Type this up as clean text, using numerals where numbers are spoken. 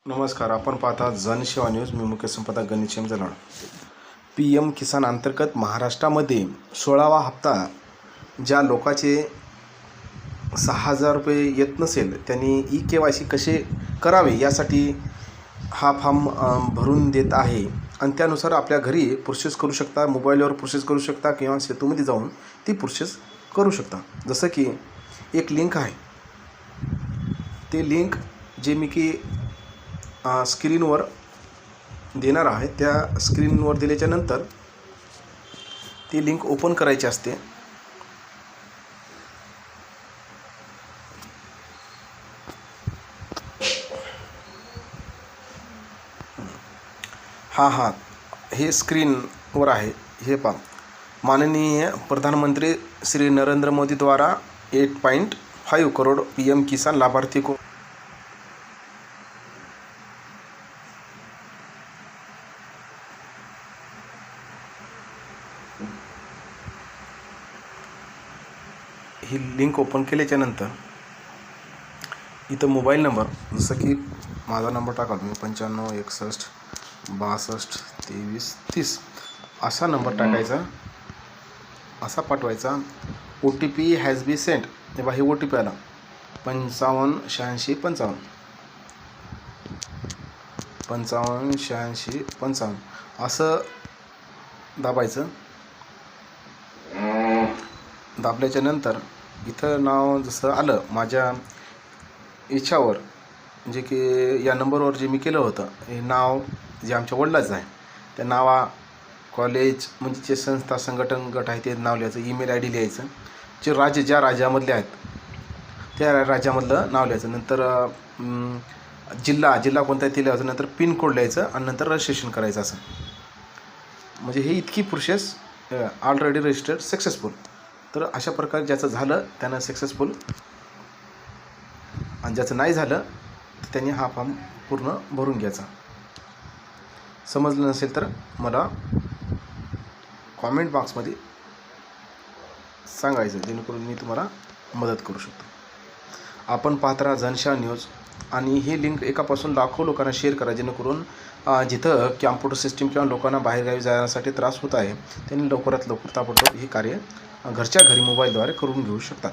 नमस्कार. आपण पाहता जनसेवा न्यूज. मी मुख्य संपादक घनश्याम जलाड. PM किसान अंतर्गत महाराष्ट्रामध्ये 16वा हप्ता ज्या लोकांचे 6,000 रुपये येत नसेल त्यांनी KYC कसे करावे यासाठी हा फॉर्म भरून देत आहे आणि त्यानुसार आपल्या घरी प्रोसेस करू शकता, मोबाईलवर प्रोसेस करू शकता किंवा सेतूमध्ये जाऊन ती प्रोसेस करू शकता. जसं की एक लिंक आहे, ते लिंक जे मी की स्क्रीनवर देणार आहे. त्या स्क्रीनवर दिल्याच्या नंतर ती लिंक ओपन करायची असते. हे स्क्रीनवर आहे. हे पहा, माननीय प्रधानमंत्री श्री नरेंद्र मोदी द्वारा 8.5 करोड PM किसान लाभार्थी को ही लिंक ओपन केल्याच्या नंतर इथं मोबाईल नंबर, जसं की माझा नंबर टाका तुम्ही 95 61 62 23 30 असा नंबर टाकायचा, असा पाठवायचा. OTP has be sent. तेव्हा हे OTP आला 55 86 55 55 86 55 असं दाबायचं. दाबल्याच्या नंतर इथं नाव जसं आलं माझ्या याच्यावर, जे की या नंबरवर जे मी केलं होतं, हे नाव जे आमच्या वडिलाचं आहे त्या नावा, कॉलेज म्हणजे जे संस्था संघटन गट आहे ते नाव लिहायचं, ईमेल ID लिहायचं, जे राज्य ज्या राज्यामधले आहेत त्या राज्यामधलं नाव लिहायचं, नंतर जिल्हा कोणता ते लिहायचं, नंतर पिनकोड लिहायचं आणि नंतर रजिस्ट्रेशन करायचं. असं म्हणजे हे इतकी प्रोसेस ऑलरेडी रजिस्टर्ड सक्सेसफुल. तर अशा प्रकारे ज्याचं झालं त्यानं सक्सेसफुल, आणि ज्याचं नाही झालं तर त्यांनी हा फॉर्म पूर्ण भरून घ्यायचा. समजलं नसेल तर मला कॉमेंट बॉक्समध्ये सांगायचं, जेणेकरून मी तुम्हाला मदत करू शकतो. आपण पाहत राहा जनसेवा न्यूज आणि ही लिंक एकापासून लाखो लोकांना शेअर करा, जेणेकरून जिथं कॉम्प्युटर सिस्टीम किंवा लोकांना बाहेरगावी जाण्यासाठी त्रास होत आहे त्यांनी लवकरात लवकर ताबडतोब हे कार्य घरच्या घरी मोबाईलद्वारे करून घेऊ शकतात.